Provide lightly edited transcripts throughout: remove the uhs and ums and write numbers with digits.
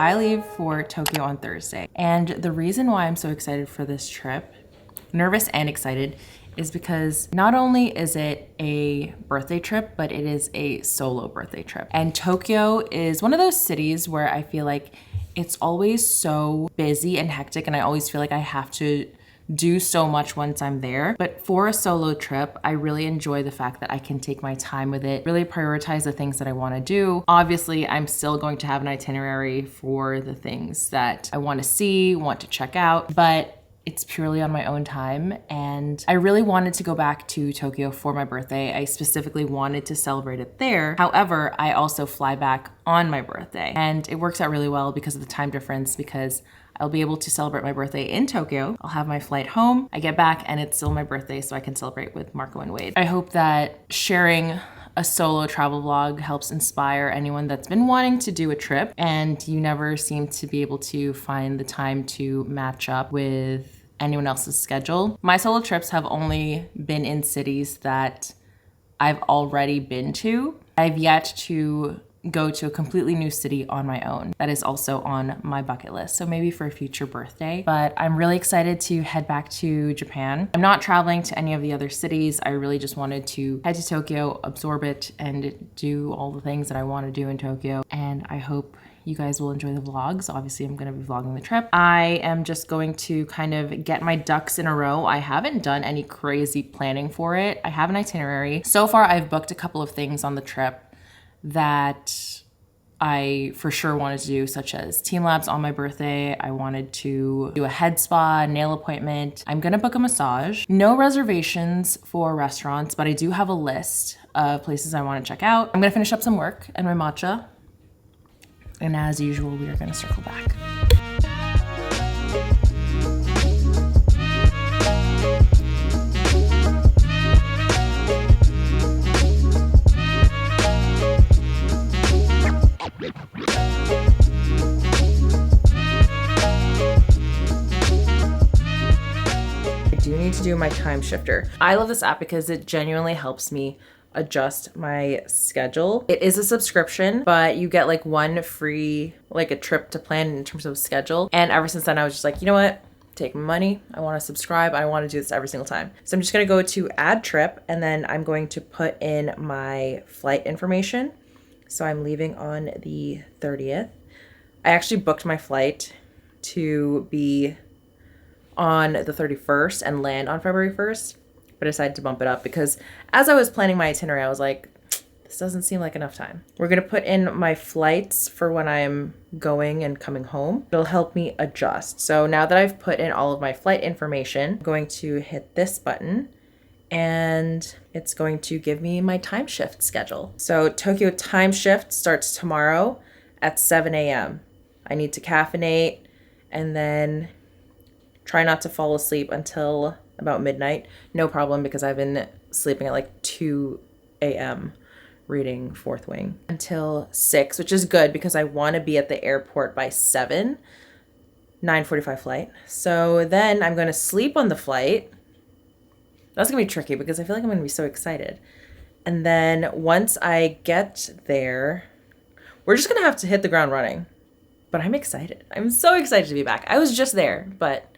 I leave for Tokyo on Thursday. And the reason why I'm so excited for this trip, nervous and excited, is because not only is it a birthday trip, but it is a solo birthday trip. And Tokyo is one of those cities where I feel like it's always so busy and hectic, and I always feel like I have to do so much once I'm there. But for a solo trip, I really enjoy the fact that I can take my time with it, really prioritize the things that I want to do. Obviously, I'm still going to have an itinerary for the things that I want to see, want to check out, but it's purely on my own time. And I really wanted to go back to Tokyo for my birthday. I specifically wanted to celebrate it there. However, I also fly back on my birthday, and it works out really well because of the time difference, because I'll be able to celebrate my birthday in Tokyo. I'll have my flight home. I get back and it's still my birthday, so I can celebrate with Marco and Wade. I hope that sharing a solo travel vlog helps inspire anyone that's been wanting to do a trip and you never seem to be able to find the time to match up with anyone else's schedule. My solo trips have only been in cities that I've already been to. I've yet to go to a completely new city on my own. That is also on my bucket list, so maybe for a future birthday. But I'm really excited to head back to Japan. I'm not traveling to any of the other cities. I really just wanted to head to Tokyo, absorb it, and do all the things that I want to do in Tokyo. And I hope you guys will enjoy the vlogs. Obviously, I'm gonna be vlogging the trip. I am just going to kind of get my ducks in a row. I haven't done any crazy planning for it. I have an itinerary. So far, I've booked a couple of things on the trip that I for sure wanted to do, such as team labs on my birthday. I wanted to do a head spa, nail appointment. I'm gonna book a massage. No reservations for restaurants, but I do have a list of places I wanna check out. I'm gonna finish up some work and my matcha. And as usual, we are gonna circle back. To do my time shifter. I love this app because it genuinely helps me adjust my schedule. It is a subscription, but you get like one free, like a trip to plan in terms of schedule. And ever since then, I was just like, you know what? Take my money. I want to subscribe. I want to do this every single time. So I'm just going to go to add trip, and then I'm going to put in my flight information. So I'm leaving on the 30th. I actually booked my flight to be on the 31st and land on February 1st, but I decided to bump it up because as I was planning my itinerary, I was like, this doesn't seem like enough time. We're gonna put in my flights for when I'm going and coming home. It'll help me adjust. So now that I've put in all of my flight information, I'm going to hit this button and it's going to give me my time shift schedule. So Tokyo time shift starts tomorrow at 7 a.m. I need to caffeinate and then try not to fall asleep until about midnight. No problem, because I've been sleeping at like 2 a.m. reading Fourth Wing until 6, which is good because I want to be at the airport by 7, 9:45 flight. So then I'm going to sleep on the flight. That's going to be tricky because I feel like I'm going to be so excited. And then once I get there, we're just going to have to hit the ground running. But I'm excited. I'm so excited to be back. I was just there, but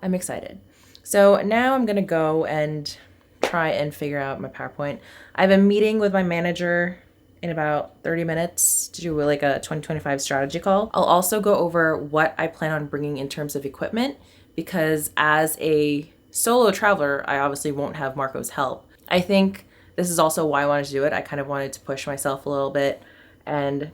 I'm excited. So now I'm gonna go and try and figure out my PowerPoint. I have a meeting with my manager in about 30 minutes to do like a 2025 strategy call. I'll also go over what I plan on bringing in terms of equipment, because as a solo traveler, I obviously won't have Marco's help. I think this is also why I wanted to do it. I kind of wanted to push myself a little bit and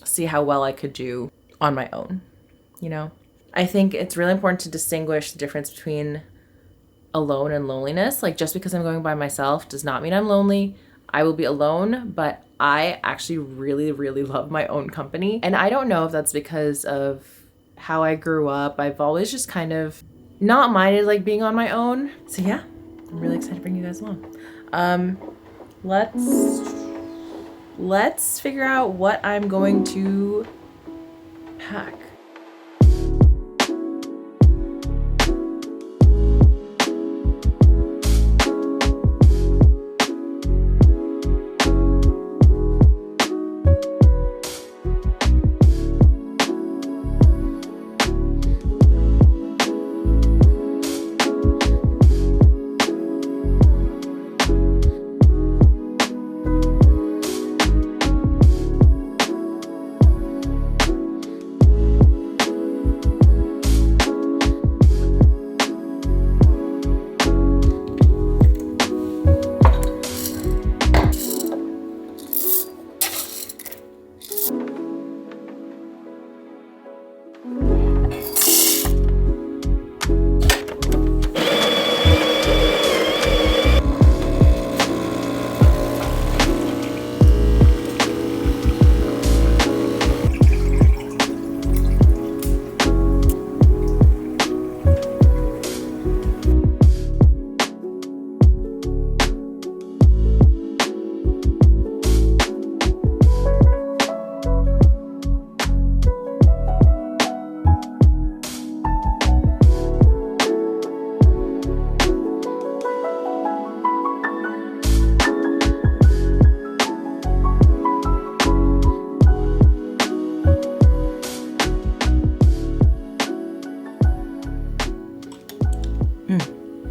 see how well I could do on my own, you know? I think it's really important to distinguish the difference between alone and loneliness. Like, just because I'm going by myself does not mean I'm lonely. I will be alone, but I actually really, really love my own company. And I don't know if that's because of how I grew up. I've always just kind of not minded like being on my own. So yeah, I'm really excited to bring you guys along. Let's figure out what I'm going to pack.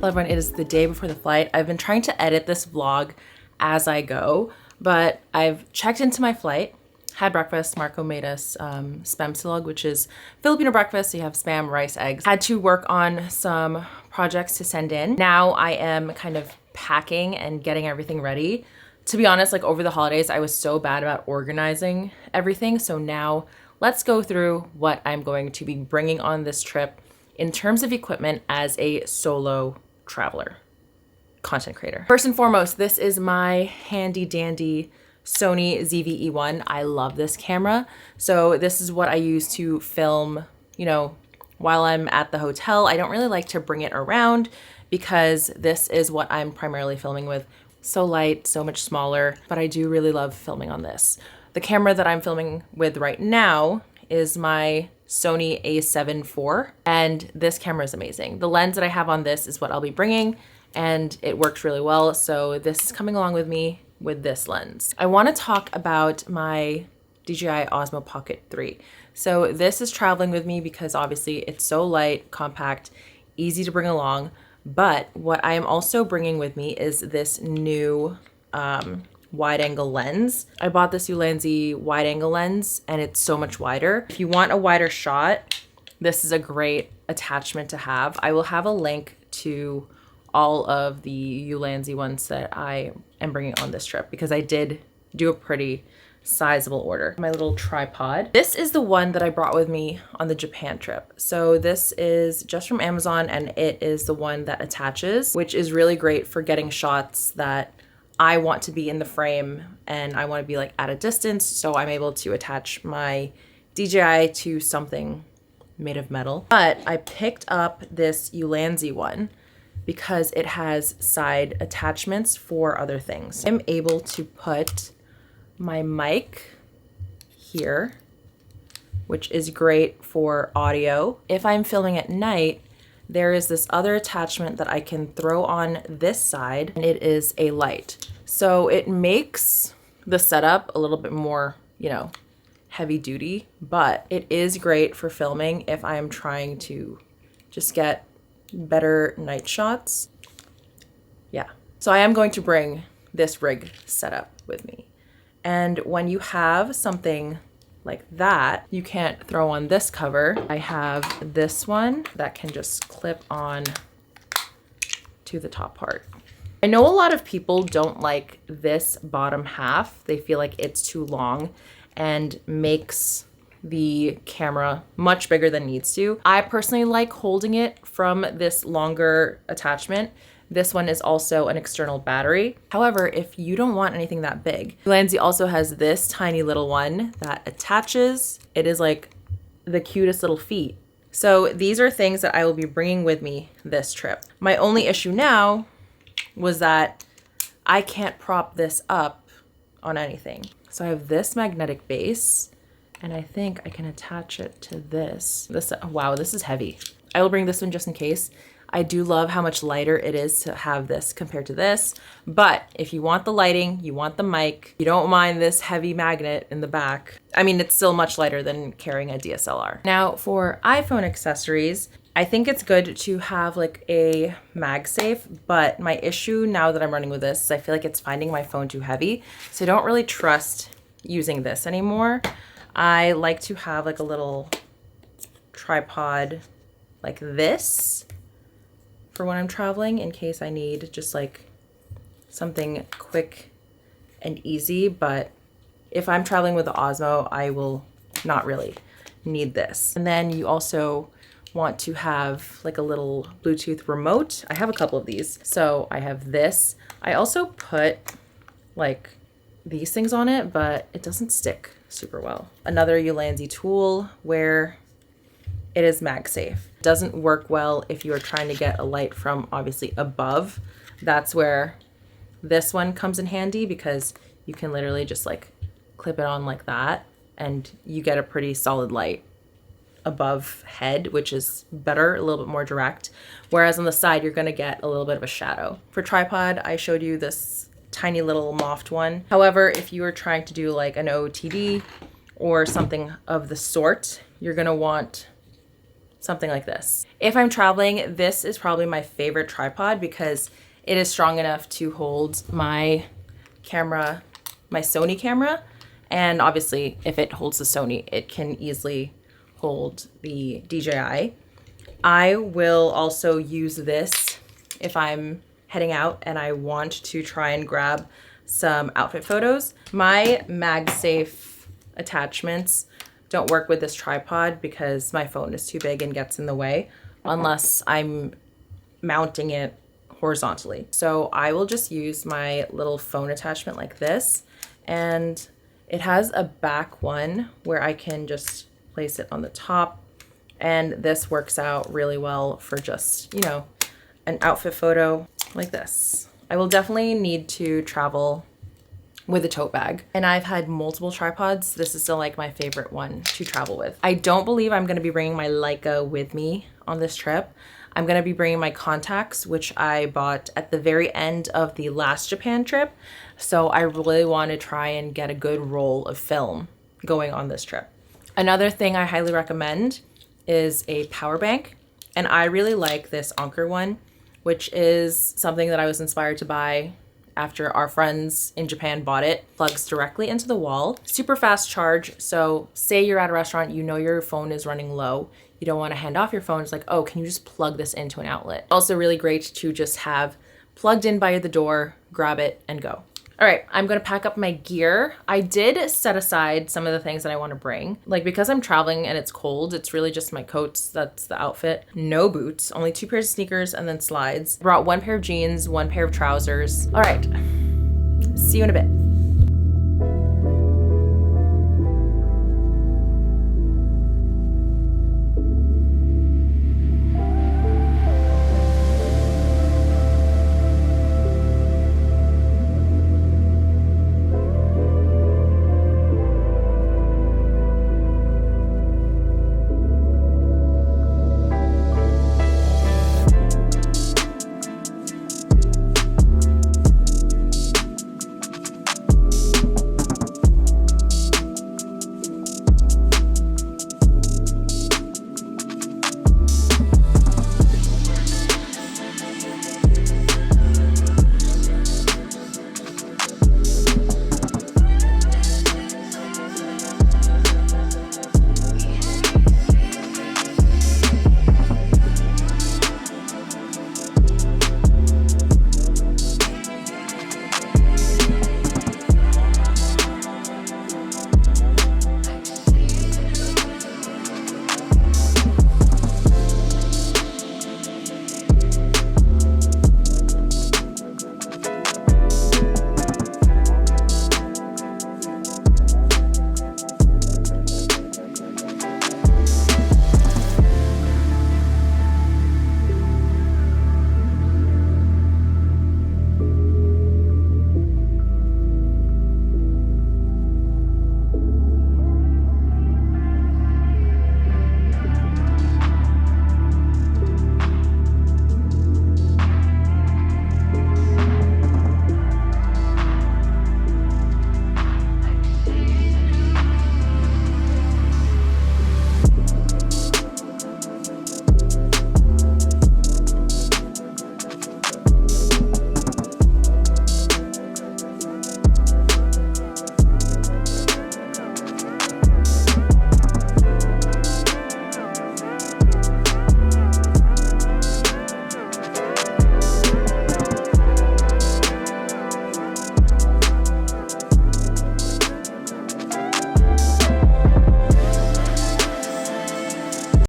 everyone, it is the day before the flight. I've been trying to edit this vlog as I go, but I've checked into my flight, had breakfast. Marco made us spam silog, which is Filipino breakfast. So you have spam, rice, eggs. Had to work on some projects to send in. Now I am kind of packing and getting everything ready. To be honest, like over the holidays, I was so bad about organizing everything. So now let's go through what I'm going to be bringing on this trip in terms of equipment as a solo traveler, content creator. First and foremost, this is my handy dandy Sony ZV-E1. I love this camera. So this is what I use to film, you know, while I'm at the hotel. I don't really like to bring it around because this is what I'm primarily filming with. So light, so much smaller, but I do really love filming on this. The camera that I'm filming with right now is my Sony a7 IV, and this camera is amazing. The lens that I have on this is what I'll be bringing, and it works really well. So this is coming along with me with this lens. I want to talk about my DJI Osmo Pocket 3. So this is traveling with me because obviously it's so light, compact, easy to bring along. But what I am also bringing with me is this new wide angle lens. I bought this Ulanzi wide angle lens and it's so much wider. If you want a wider shot, this is a great attachment to have. I will have a link to all of the Ulanzi ones that I am bringing on this trip because I did do a pretty sizable order. My little tripod. This is the one that I brought with me on the Japan trip. So this is just from Amazon and it is the one that attaches, which is really great for getting shots that I want to be in the frame and I want to be like at a distance. So I'm able to attach my DJI to something made of metal. But I picked up this Ulanzi one because it has side attachments for other things. I'm able to put my mic here, which is great for audio. If I'm filming at night, there is this other attachment that I can throw on this side and it is a light. So it makes the setup a little bit more, you know, heavy duty, but it is great for filming if I'm trying to just get better night shots. Yeah. So I am going to bring this rig setup with me. And when you have something like that, you can't throw on this cover. I have this one that can just clip on to the top part. I know a lot of people don't like this bottom half. They feel like it's too long and makes the camera much bigger than it needs to. I personally like holding it from this longer attachment. This one is also an external battery. However, if you don't want anything that big, Ulanzi also has this tiny little one that attaches. It is like the cutest little feet. So these are things that I will be bringing with me this trip. My only issue now was that I can't prop this up on anything. So I have this magnetic base and I think I can attach it to this. Wow, this is heavy. I will bring this one just in case. I do love how much lighter it is to have this compared to this. But if you want the lighting, you want the mic, you don't mind this heavy magnet in the back. I mean, it's still much lighter than carrying a DSLR. Now for iPhone accessories, I think it's good to have like a MagSafe, but my issue now that I'm running with this is I feel like it's finding my phone too heavy. So I don't really trust using this anymore. I like to have like a little tripod like this for when I'm traveling in case I need just like something quick and easy. But if I'm traveling with the Osmo, I will not really need this. And then you also want to have like a little Bluetooth remote. I have a couple of these. So I have this. I also put like these things on it, but it doesn't stick super well. Another Ulanzi tool where it is MagSafe. Doesn't work well if you are trying to get a light from obviously above. That's where this one comes in handy because you can literally just like clip it on like that and you get a pretty solid light above head, which is better, a little bit more direct. Whereas on the side, you're gonna get a little bit of a shadow. For tripod, I showed you this tiny little Moft one. However, if you are trying to do like an OOTD or something of the sort, you're gonna want something like this. If I'm traveling, this is probably my favorite tripod because it is strong enough to hold my camera, my Sony camera. And obviously if it holds the Sony, it can easily hold the DJI. I will also use this if I'm heading out and I want to try and grab some outfit photos. My MagSafe attachments don't work with this tripod because my phone is too big and gets in the way unless I'm mounting it horizontally. So I will just use my little phone attachment like this, and it has a back one where I can just place it on the top, and this works out really well for just, you know, an outfit photo like this. I will definitely need to travel with a tote bag, and I've had multiple tripods. This is still like my favorite one to travel with. I don't believe I'm gonna be bringing my Leica with me on this trip. I'm gonna be bringing my contacts, which I bought at the very end of the last Japan trip. So I really want to try and get a good roll of film going on this trip. Another thing I highly recommend is a power bank. And I really like this Anker one, which is something that I was inspired to buy after our friends in Japan bought it. Plugs directly into the wall, super fast charge. So say you're at a restaurant, you know your phone is running low. You don't want to hand off your phone. It's like, oh, can you just plug this into an outlet? Also really great to just have plugged in by the door, grab it and go. All right, I'm gonna pack up my gear. I did set aside some of the things that I wanna bring. Like because I'm traveling and it's cold, it's really just my coats, that's the outfit. No boots, only 2 pairs of sneakers and then slides. Brought 1 pair of jeans, 1 pair of trousers. All right, see you in a bit.